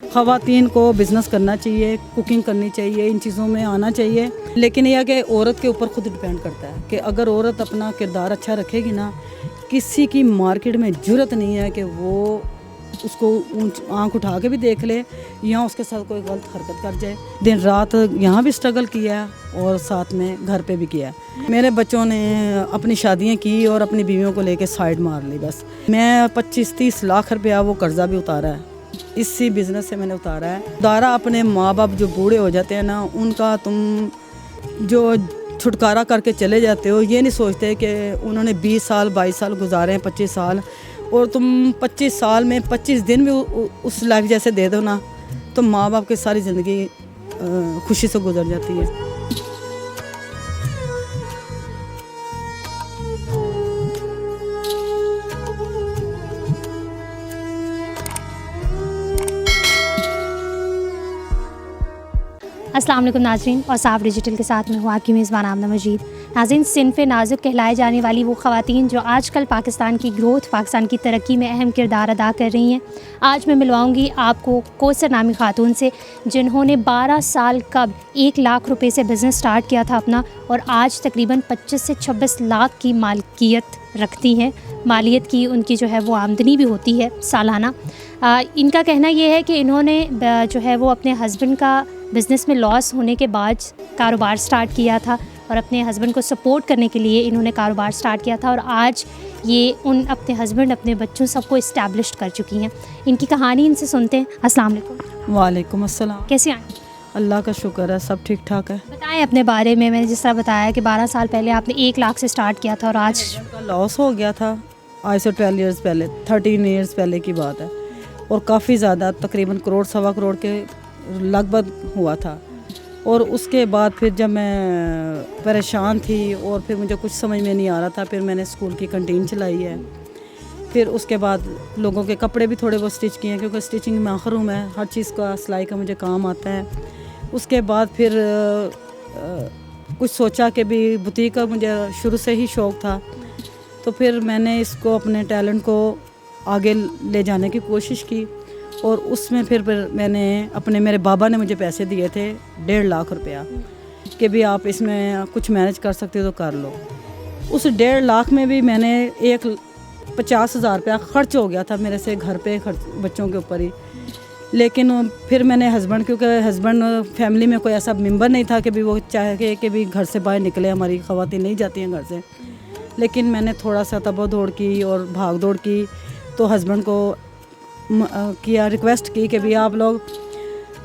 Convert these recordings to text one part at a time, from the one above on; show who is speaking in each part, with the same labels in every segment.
Speaker 1: ख़वातीन को बिज़नेस करना चाहिए, कुकिंग करनी चाहिए, इन चीज़ों में आना चाहिए। लेकिन यह कि औरत के ऊपर खुद डिपेंड करता है कि अगर औरत अपना किरदार अच्छा रखेगी ना, किसी की मार्केट में ज़रूरत नहीं है कि वो उसको आंख उठा के भी देख ले या उसके साथ कोई गलत हरकत कर जाए। दिन रात यहाँ भी स्ट्रगल किया और साथ में घर पे भी किया। मेरे बच्चों ने अपनी शादियाँ की और अपनी बीवियों को लेके साइड मार ली बस। मैं 25-30 लाख रुपया वो कर्ज़ा भी उतारा है, इसी बिज़नेस से मैंने उतारा है। उतारा अपने माँ बाप जो बूढ़े हो जाते हैं ना, उनका तुम जो छुटकारा करके चले जाते हो, ये नहीं सोचते कि उन्होंने 20 साल 22 साल गुजारे हैं, 25 साल, और तुम 25 साल में 25 दिन भी उस लाइफ जैसे दे दो ना, तो माँ बाप की सारी ज़िंदगी खुशी से गुजर जाती है।
Speaker 2: अस्सलाम वालेकुम नाज़रीन, और साफ डिजिटल के साथ मैं हूँ आपकी मेज़बान आमना मजीद। नाज़रीन, सिनफ़े नाजुक कहलाए जाने वाली वो ख़वातीन जो आजकल पाकिस्तान की ग्रोथ, पाकिस्तान की तरक्की में अहम किरदार अदा कर रही हैं, आज मैं मिलवाऊँगी आपको कौसर नामी ख़ातून से, जिन्होंने 12 साल कब 1 लाख रुपए से बिज़नेस स्टार्ट किया था अपना, और आज तकरीबन 25 से 26 लाख की मालिकियत रखती हैं। मालियत की उनकी जो है वो आमदनी भी होती है सालाना। इनका कहना ये है कि इन्होंने जो है वो अपने हस्बैंड का बिज़नेस में लॉस होने के बाद कारोबार स्टार्ट किया था, और अपने हस्बैंड को सपोर्ट करने के लिए इन्होंने कारोबार स्टार्ट किया था, और आज ये अपने हस्बैंड, अपने बच्चों सबको इस्टेब्लिश कर चुकी हैं। इनकी कहानी इनसे सुनते हैं। अस्सलाम वालेकुम।
Speaker 1: वालेकुम अस्सलाम।
Speaker 2: कैसे आए?
Speaker 1: अल्लाह का शुक्र है, सब ठीक ठाक है।
Speaker 2: बताएं अपने बारे में। मैंने जिस तरह बताया कि 12 साल पहले आपने 1 लाख से स्टार्ट किया था और आज
Speaker 1: का लॉस हो गया था आज से 12 ईयर्स पहले, 13 ईयर्स पहले की बात है, और काफ़ी ज़्यादा तकरीबन करोड़ सवा करोड़ के लगभग हुआ था। और उसके बाद फिर जब मैं परेशान थी और फिर मुझे कुछ समझ में नहीं आ रहा था, फिर मैंने स्कूल की कैंटीन चलाई है। फिर उसके बाद लोगों के कपड़े भी थोड़े बहुत स्टिच किए हैं, क्योंकि स्टिचिंग में माहिर हूँ मैं, हर चीज़ का सिलाई का मुझे काम आता है। उसके बाद फिर कुछ सोचा कि भी बुटीक का मुझे शुरू से ही शौक़ था, तो फिर मैंने इसको अपने टैलेंट को आगे ले जाने की कोशिश की। और उसमें फिर मैंने मेरे बाबा ने मुझे पैसे दिए थे 1.5 लाख रुपया कि भी आप इसमें कुछ मैनेज कर सकते हो तो कर लो। उस 1.5 लाख में भी मैंने 50,000 रुपया खर्च हो गया था मेरे से घर पे खर्च बच्चों के ऊपर ही। लेकिन फिर मैंने हस्बैंड, क्योंकि हस्बैंड फैमिली में कोई ऐसा मेंबर नहीं था कि भी वो चाहे कि भी घर से बाहर निकले, हमारी ख़वातीन नहीं जाती हैं घर से। लेकिन मैंने थोड़ा सा तबो दौड़ की और भाग दौड़ की, तो हस्बैंड को किया, रिक्वेस्ट की कि भी आप लोग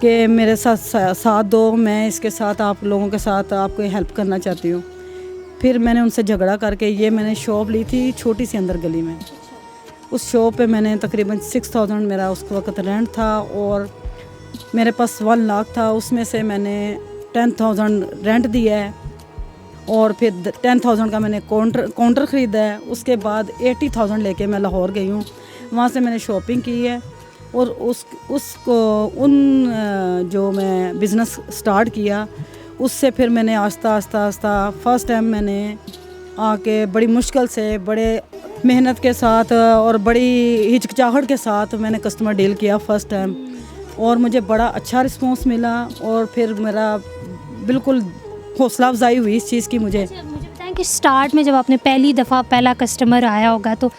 Speaker 1: के मेरे साथ दो, मैं इसके साथ आप लोगों के साथ आपको हेल्प करना चाहती हूँ। फिर मैंने उनसे झगड़ा करके ये मैंने शॉप ली थी छोटी सी अंदर गली में। उस शॉप पे मैंने तकरीबन 6,000 मेरा उस वक्त रेंट था, और मेरे पास 1 लाख था। उसमें से मैंने 10,000 रेंट दिया है, और फिर 10,000 का मैंने काउंटर ख़रीदा है। उसके बाद 80,000 लेके मैं लाहौर गई हूँ, वहाँ से मैंने शॉपिंग की है। और जो मैं बिज़नेस स्टार्ट किया, उससे फिर मैंने आस्ता फर्स्ट टाइम मैंने आके बड़ी मुश्किल से, बड़े मेहनत के साथ और बड़ी हिचकिचाहट के साथ मैंने कस्टमर डील किया फर्स्ट टाइम, और मुझे बड़ा अच्छा रिस्पॉन्स मिला। और फिर मेरा बिल्कुल हौसला अफजाई हुई इस चीज़ की मुझे।
Speaker 2: मुझे बताएं कि स्टार्ट में जब आपने पहली दफ़ा पहला कस्टमर आया होगा, तो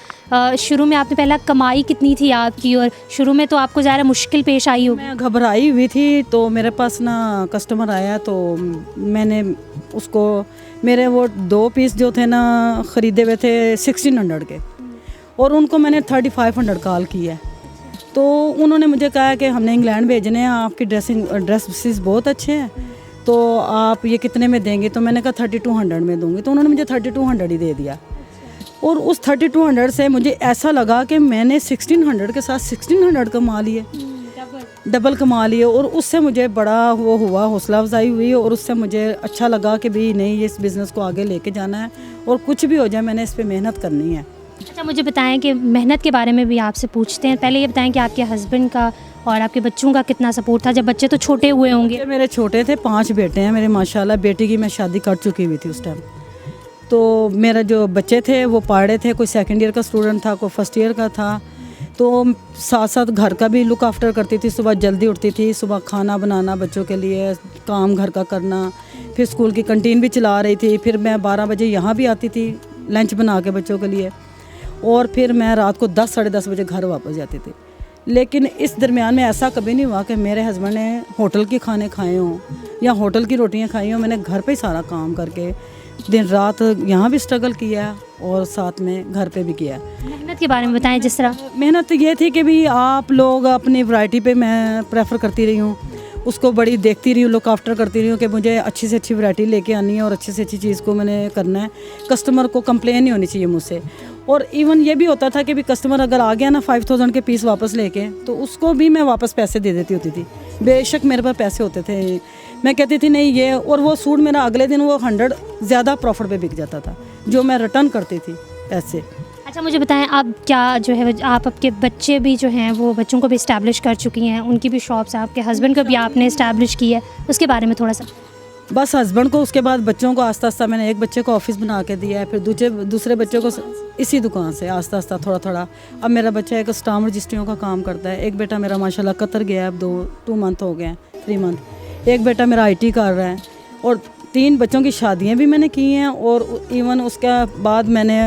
Speaker 2: शुरू में आपने पहला कमाई कितनी थी आपकी, और शुरू में तो आपको ज़्यादा मुश्किल पेश आई होगी?
Speaker 1: मैं घबराई हुई थी। तो मेरे पास ना कस्टमर आया, तो मैंने उसको, मेरे वो 2 पीस जो थे ना ख़रीदे हुए थे 1600 के, और उनको मैंने 3500 कॉल किया। तो उन्होंने मुझे कहा कि हमने इंग्लैंड भेजने हैं, आपकी ड्रेसेस बहुत अच्छे हैं, तो आप ये कितने में देंगे? तो मैंने कहा 3200 में दूंगी। तो उन्होंने मुझे 3200 ही दे दिया। और उस 3200 से मुझे ऐसा लगा कि मैंने 1600 के साथ 1600 कमा लिए, डबल कमा लिए। और उससे मुझे बड़ा वो हुआ, हौसला अफजाई हुई, और उससे मुझे अच्छा लगा कि भी नहीं, इस बिज़नेस को आगे लेके जाना है, और कुछ भी हो जाए मैंने इस पे मेहनत करनी है।
Speaker 2: अच्छा, मुझे बताएं कि मेहनत के बारे में भी आपसे पूछते हैं। पहले ये बताएं कि आपके हस्बैंड का और आपके बच्चों का कितना सपोर्ट था? जब बच्चे तो छोटे हुए होंगे।
Speaker 1: मेरे छोटे थे, 5 बेटे हैं मेरे माशाल्लाह। बेटी की मैं शादी कर चुकी हुई थी उस टाइम। तो मेरा जो बच्चे थे वो पढ़ रहे थे, कोई 2nd ईयर का स्टूडेंट था, कोई 1st ईयर का था। तो साथ साथ घर का भी लुक आफ्टर करती थी। सुबह जल्दी उठती थी, सुबह खाना बनाना बच्चों के लिए, काम घर का करना, फिर स्कूल की कैंटीन भी चला रही थी। फिर मैं 12 बजे यहाँ भी आती थी लंच बना के बच्चों के लिए, और फिर मैं रात को 10 साढ़े 10 बजे घर वापस जाती थी। लेकिन इस दरमियान में ऐसा कभी नहीं हुआ कि मेरे हस्बैंड ने होटल के खाने खाए हों या होटल की रोटियां खाई हों। मैंने घर पे ही सारा काम करके दिन रात यहाँ भी स्ट्रगल किया और साथ में घर पे भी किया।
Speaker 2: मेहनत के बारे में बताएं। जिस तरह
Speaker 1: मेहनत तो ये थी कि भी आप लोग अपनी वैरायटी पे मैं प्रेफर करती रही हूँ, उसको बड़ी देखती रही हूँ, लुक आफ्टर करती रही हूँ कि मुझे अच्छी से अच्छी वैरायटी लेके आनी है और अच्छी से अच्छी चीज़ को मैंने करना है। कस्टमर को कंप्लेन नहीं होनी चाहिए मुझसे। और इवन ये भी होता था कि भी कस्टमर अगर आ गया ना 5000 के पीस वापस लेके, तो उसको भी मैं वापस पैसे दे देती होती थी। बेशक मेरे पास पैसे होते थे, मैं कहती थी नहीं ये, और वो सूट मेरा अगले दिन वो 100 ज़्यादा प्रॉफिट पे बिक जाता था जो मैं रिटर्न करती थी पैसे।
Speaker 2: अच्छा, मुझे बताएं, अब क्या जो है आप आपके बच्चे भी जो हैं वो बच्चों को भी इस्टेब्लिश कर चुकी हैं, उनकी भी शॉप्स हैं, आपके हस्बैंड को भी आपने इस्टेब्लिश की है, उसके बारे में थोड़ा सा।
Speaker 1: बस हस्बैंड को, उसके बाद बच्चों को आस्ता आस्ता मैंने एक बच्चे को ऑफिस बना के दिया है, फिर दूसरे बच्चों को इसी दुकान से आस्ता आस्ता थोड़ा थोड़ा। अब मेरा बच्चा एक स्टाम्प रजिस्ट्रियों का काम करता है, एक बेटा मेरा माशाल्लाह कतर गया है, अब 2 मंथ हो गए हैं, 3 मंथ। एक बेटा मेरा IT कर रहा है, और 3 बच्चों की शादियाँ भी मैंने की हैं, और इवन उसके बाद मैंने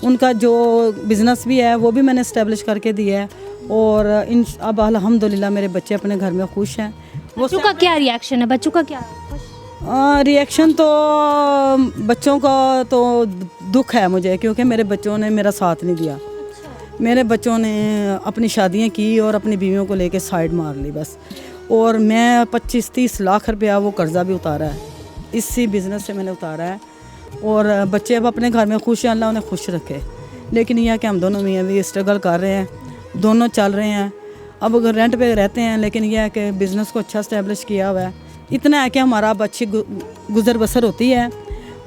Speaker 1: उनका जो बिज़नेस भी है वो भी मैंने इस्टेब्लिश करके दिया है। और अब अल्हम्दुलिल्लाह मेरे बच्चे अपने घर में खुश हैं।
Speaker 2: बच्चों का क्या रिएक्शन है? बच्चों का क्या
Speaker 1: रिएक्शन तो बच्चों का तो दुख है मुझे, क्योंकि मेरे बच्चों ने मेरा साथ नहीं दिया। मेरे बच्चों ने अपनी शादियां की और अपनी बीवियों को लेके साइड मार ली बस। और मैं 25-30 लाख रुपया वो कर्ज़ा भी उतारा है, इसी बिज़नेस से मैंने उतारा है। और बच्चे अब अपने घर में खुश हैं, अल्लाह उन्हें खुश रखे। लेकिन यह कि हम दोनों मियाँ भी स्ट्रगल कर रहे हैं, दोनों चल रहे हैं। अब अगर रेंट पे रहते हैं, लेकिन यह है कि बिज़नेस को अच्छा इस्टेब्लिश किया हुआ है। इतना है कि हमारा अब अच्छी गुजर बसर होती है।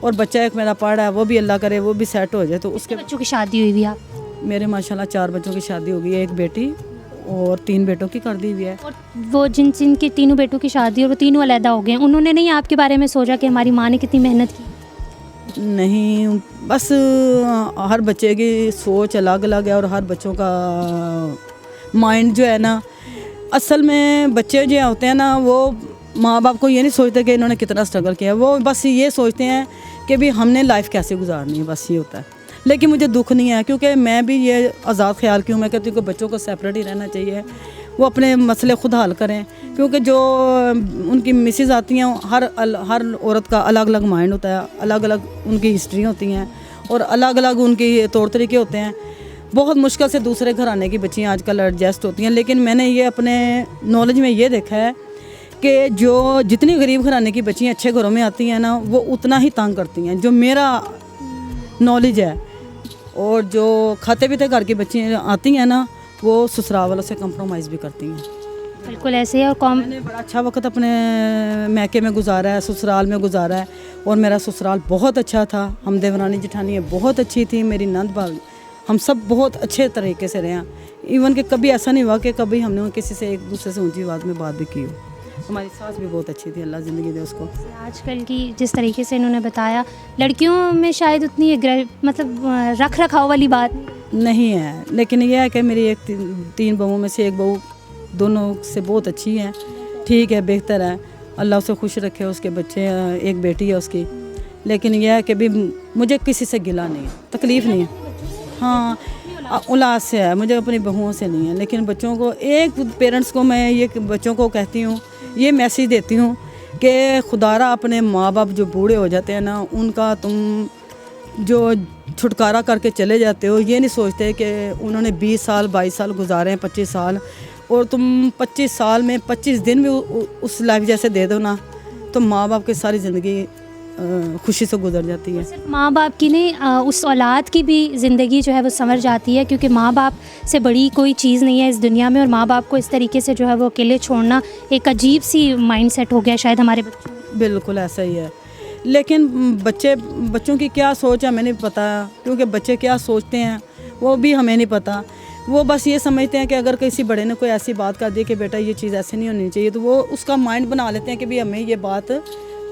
Speaker 1: और बच्चा एक मेरा पढ़ है, वो भी अल्लाह करे वो भी सेट हो जाए। तो उसके
Speaker 2: बच्चों की शादी हुई भी आप?
Speaker 1: मेरे माशाल्लाह 4 बच्चों की शादी हो गई है, एक बेटी और 3 बेटों की कर दी हुई है।
Speaker 2: और वो जिनकी तीनों बेटों की शादी और वो तीनों अलहदा हो गए, उन्होंने नहीं आपके बारे में सोचा कि हमारी माँ ने कितनी मेहनत की?
Speaker 1: नहीं, बस हर बच्चे की सोच अलग अलग है, और हर बच्चों का माइंड जो है ना, असल में बच्चे जो होते हैं ना, वो माँ बाप को ये नहीं सोचते कि इन्होंने कितना स्ट्रगल किया, वो बस ये सोचते हैं कि भी हमने लाइफ कैसे गुजारनी है, बस ये होता है। लेकिन मुझे दुख नहीं है, क्योंकि मैं भी ये आज़ाद ख्याल की हूँ। मैं कहती हूँ कि बच्चों को सेपरेट ही रहना चाहिए, वो अपने मसले खुद हल करें। क्योंकि जो उनकी मिसेज आती हैं, हर औरत का अलग अलग माइंड होता है, अलग अलग उनकी हिस्ट्री होती हैं, और अलग अलग उनके तौर तरीके होते हैं। बहुत मुश्किल से दूसरे घराने की बच्चियाँ आजकल एडजस्ट होती हैं। लेकिन मैंने ये अपने नॉलेज में ये देखा है कि जो जितनी गरीब घराने की बच्चियाँ अच्छे घरों में आती हैं ना, वो उतना ही तंग करती हैं, जो मेरा नॉलेज है। और जो खाते पीते घर की बच्चियाँ आती हैं ना, वो ससुराल वालों से कंप्रोमाइज़ भी करती हैं।
Speaker 2: बिल्कुल ऐसे है। और
Speaker 1: मैंने बड़ा अच्छा वक्त अपने मैके में गुजारा है, ससुराल में गुजारा है। और मेरा ससुराल बहुत अच्छा था, हम देवरानी जेठानी बहुत अच्छी थी, मेरी नंद भाभी, हम सब बहुत अच्छे तरीके से रहे हैं। इवन कि कभी ऐसा नहीं हुआ कि कभी हमने किसी से एक दूसरे से ऊंची आवाज़ में बात भी की हो। हमारी सास भी बहुत अच्छी थी, अल्लाह ज़िंदगी दे उसको।
Speaker 2: आजकल की जिस तरीके से इन्होंने बताया, लड़कियों में शायद उतनी मतलब रख रखाव वाली बात
Speaker 1: नहीं है। लेकिन यह है कि मेरी एक 3 बहुओं में से एक बहू दोनों से बहुत अच्छी है, ठीक है, बेहतर है, अल्लाह उसे खुश रखे। उसके बच्चे, एक बेटी है उसकी। लेकिन यह है कि भी मुझे किसी से गिला नहीं है, तकलीफ़ नहीं है। हाँ, औलाद से है, मुझे अपनी बहुओं से नहीं है। लेकिन बच्चों को, एक पेरेंट्स को मैं ये बच्चों को कहती हूँ, ये मैसेज देती हूँ कि खुदारा अपने माँ बाप जो बूढ़े हो जाते हैं ना, उनका तुम जो छुटकारा करके चले जाते हो, ये नहीं सोचते कि उन्होंने 20 साल 22 साल गुजारे हैं, 25 साल, और तुम 25 साल में 25 दिन भी उस लाइफ जैसे दे दो ना, तो माँ बाप की सारी ज़िंदगी खुशी से गुजर जाती है।
Speaker 2: सिर्फ माँ बाप की नहीं, उस औलाद की भी ज़िंदगी जो है वो संवर जाती है, क्योंकि माँ बाप से बड़ी कोई चीज़ नहीं है इस दुनिया में। और माँ बाप को इस तरीके से जो है वो अकेले छोड़ना एक अजीब सी माइंड सेट हो गया शायद हमारे बच्चों में।
Speaker 1: बिल्कुल ऐसा ही है। लेकिन बच्चों की क्या सोच है हमें नहीं पता, क्योंकि बच्चे क्या सोचते हैं वो भी हमें नहीं पता। वो बस ये समझते हैं कि अगर किसी बड़े ने कोई ऐसी बात कर दी कि बेटा ये चीज़ ऐसे नहीं होनी चाहिए, तो वो उसका माइंड बना लेते हैं कि भाई हमें ये बात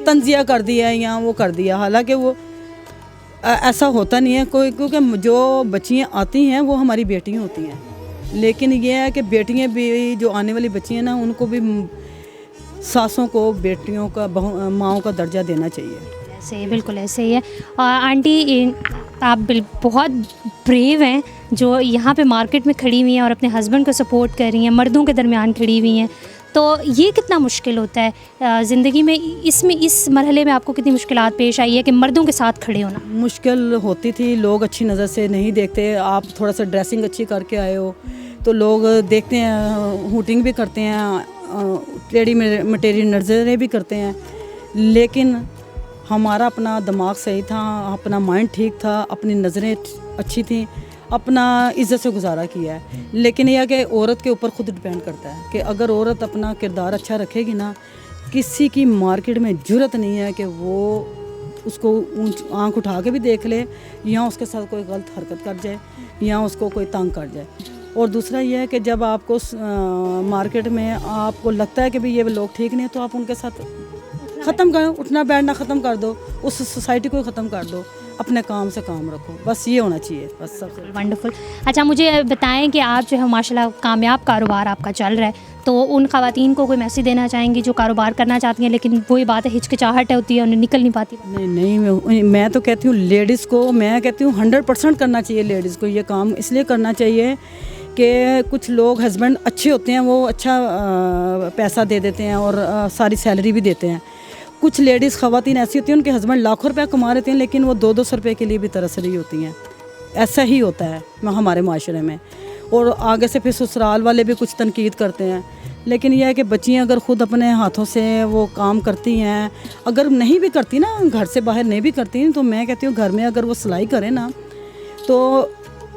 Speaker 1: तंजिया कर दिया है या वो कर दिया। हालांकि वो ऐसा होता नहीं है कोई, क्योंकि जो बच्चियाँ आती हैं वो हमारी बेटियाँ होती हैं। लेकिन ये है कि बेटियां भी जो आने वाली बच्ची हैं ना, उनको भी सासों को बेटियों का माँओं का दर्जा देना चाहिए।
Speaker 2: ऐसे ही, बिल्कुल ऐसे ही है। और आंटी आप बहुत ब्रेव हैं जो यहाँ पे मार्केट में खड़ी हुई हैं और अपने हस्बैंड को सपोर्ट कर रही हैं, मर्दों के दरमियान खड़ी हुई हैं। तो ये कितना मुश्किल होता है ज़िंदगी में, इस मरहले में आपको कितनी मुश्किलात पेश आई है कि मर्दों के साथ खड़े होना?
Speaker 1: मुश्किल होती थी, लोग अच्छी नज़र से नहीं देखते। आप थोड़ा सा ड्रेसिंग अच्छी करके आए हो तो लोग देखते हैं, हूटिंग भी करते हैं, टेढ़ी मटेरी नज़रें भी करते हैं। लेकिन हमारा अपना दिमाग सही था, अपना माइंड ठीक था, अपनी नज़रें अच्छी थी, अपना इज़्ज़त से गुजारा किया है। लेकिन यह कि औरत के ऊपर ख़ुद डिपेंड करता है कि अगर औरत अपना किरदार अच्छा रखेगी ना, किसी की मार्केट में जुर्रत नहीं है कि वो उसको आंख उठा के भी देख ले, या उसके साथ कोई गलत हरकत कर जाए, या उसको कोई तंग कर जाए। और दूसरा यह है कि जब आपको मार्केट में आपको लगता है कि भाई ये लोग ठीक नहीं है, तो आप उनके साथ ख़त्म करो, उठना बैठना ख़त्म कर दो, उस सोसाइटी को ख़त्म कर दो, अपने काम से काम रखो, बस ये होना चाहिए, बस सबसे
Speaker 2: वंडरफुल। अच्छा, मुझे बताएं कि आप जो है माशाल्लाह कामयाब कारोबार आपका चल रहा है, तो उन ख़वातीन को कोई मैसेज देना चाहेंगी जो कारोबार करना चाहती हैं लेकिन वही बात है, हिचकिचाहट होती है, उन्हें निकल नहीं पाती?
Speaker 1: नहीं, मैं तो कहती हूँ लेडीज़ को, मैं कहती हूँ 100% करना चाहिए लेडीज़ को। ये काम इसलिए करना चाहिए कि कुछ लोग हस्बैंड अच्छे होते हैं, वो अच्छा पैसा दे देते हैं और सारी सैलरी भी देते हैं। कुछ लेडीज़ ख़वातीन ऐसी होती हैं, उनके हस्बैंड लाखों रुपया कमा रहे हैं लेकिन वो 200 रुपये के लिए भी तरस रही होती हैं। ऐसा ही होता है हमारे माशरे में। और आगे से फिर ससुराल वाले भी कुछ तनकीद करते हैं। लेकिन यह है कि बच्चियाँ अगर ख़ुद अपने हाथों से वो काम करती हैं, अगर नहीं भी करती ना, घर से बाहर नहीं भी करती, तो मैं कहती हूँ घर में अगर वो सिलाई करें ना, तो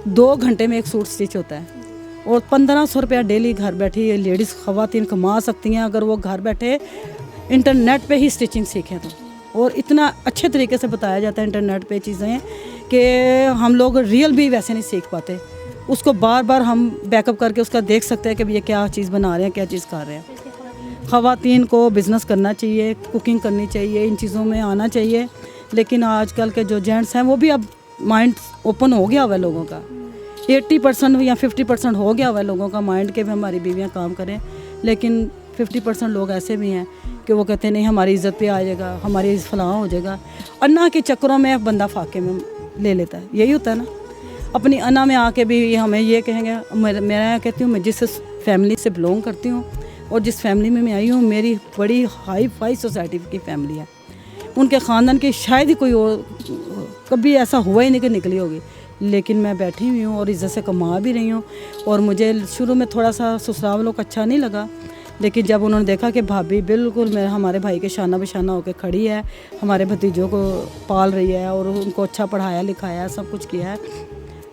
Speaker 1: 2 घंटे में एक सूट स्टिच होता है। और 1500 रुपया डेली घर बैठी लेडीज़ ख़वातीन कमा सकती हैं अगर वो घर बैठे इंटरनेट पे ही स्टिचिंग सीखें तो। और इतना अच्छे तरीके से बताया जाता है इंटरनेट पे चीज़ें कि हम लोग रियल भी वैसे नहीं सीख पाते। उसको बार बार हम बैकअप करके उसका देख सकते हैं कि ये क्या चीज़ बना रहे हैं, क्या चीज़ कर रहे हैं। ख़वातीन को बिज़नेस करना चाहिए, कुकिंग करनी चाहिए, इन चीज़ों में आना चाहिए। लेकिन आजकल के जो जेंट्स हैं वो भी अब माइंड ओपन हो गया हुआ है लोगों का, 80% या 50% हो गया हुआ है लोगों का माइंड के भी हमारी बीवियाँ काम करें। लेकिन 50% लोग ऐसे भी हैं कि वो कहते हैं नहीं हमारी इज़्ज़त पे आ जाएगा, हमारी फलाह हो जाएगा। अन्ना के चक्करों में एक बंदा फाके में ले लेता है, यही होता है ना। अपनी अन्ना में आके भी हमें ये कहेंगे, मैं कहती हूँ मैं जिस फैमिली से बिलोंग करती हूँ और जिस फैमिली में मैं आई हूँ, मेरी बड़ी हाई फाई सोसाइटी की फैमिली है। उनके ख़ानदान की शायद ही कोई और कभी ऐसा हुआ ही नहीं कि निकली होगी। लेकिन मैं बैठी हुई हूँ और इज़्ज़त से कमा भी रही हूँ। और मुझे शुरू में थोड़ा सा ससुराल वालों को अच्छा नहीं लगा, लेकिन जब उन्होंने देखा कि भाभी बिल्कुल मेरे हमारे भाई के शाना बशाना होकर खड़ी है, हमारे भतीजों को पाल रही है और उनको अच्छा पढ़ाया लिखाया सब कुछ किया है,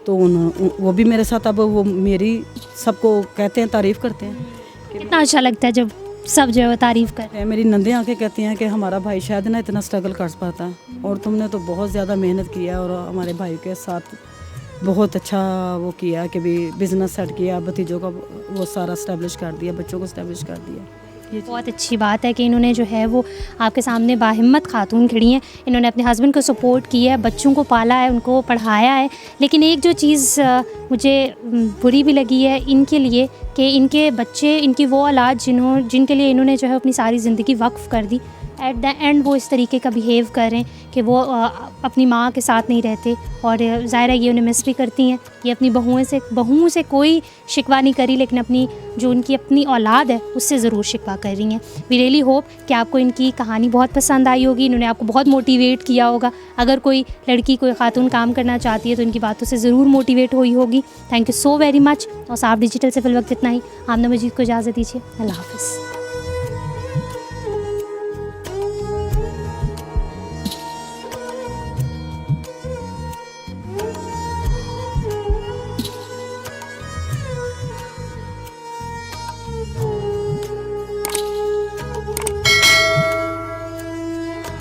Speaker 1: तो वो भी मेरे साथ अब वो मेरी सबको कहते हैं, तारीफ़ करते हैं।
Speaker 2: कितना अच्छा लगता है जब सब जो है तारीफ़ करते हैं।
Speaker 1: मेरी नंदे आके कहती हैं कि हमारा भाई शायद ना इतना स्ट्रगल कर पाता, और तुमने तो बहुत ज़्यादा मेहनत किया और हमारे भाई के साथ बहुत अच्छा वो किया कि भी बिज़नेस सेट किया, भतीजों का वो सारा इस्टेब्लिश कर दिया, बच्चों को इस्टेब्लिश कर दिया। ये
Speaker 2: बहुत अच्छी बात है कि इन्होंने जो है वो आपके सामने बाहिम्मत खातून खड़ी हैं, इन्होंने अपने हस्बैंड को सपोर्ट किया है, बच्चों को पाला है, उनको पढ़ाया है। लेकिन एक जो चीज़ मुझे बुरी भी लगी है इनके लिए कि इनके बच्चे, इनकी वो औलाद जिनके लिए इन्होंने जो है अपनी सारी ज़िंदगी वक्फ़ कर दी, एट द एंड वो इस तरीके का बिहेव कर रहे हैं कि वो अपनी माँ के साथ नहीं रहते। और ज़ाहिर है ये उन्हें मिस भी करती हैं। ये अपनी बहुओं से कोई शिकवा नहीं करी, लेकिन अपनी जो उनकी अपनी औलाद है उससे ज़रूर शिकवा कर रही हैं। वी रियली होप कि आपको इनकी कहानी बहुत पसंद आई होगी, इन्होंने आपको बहुत मोटिवेट किया होगा। अगर कोई लड़की, कोई खातून काम करना चाहती है तो इनकी बातों से ज़रूर मोटिवेट हुई होगी। Thank you so very much. और साफ डिजिटल से फिल वक्त इतना ही। आमना मजीद को इजाज़त दीजिए। अल्लाह हाफ़िज़।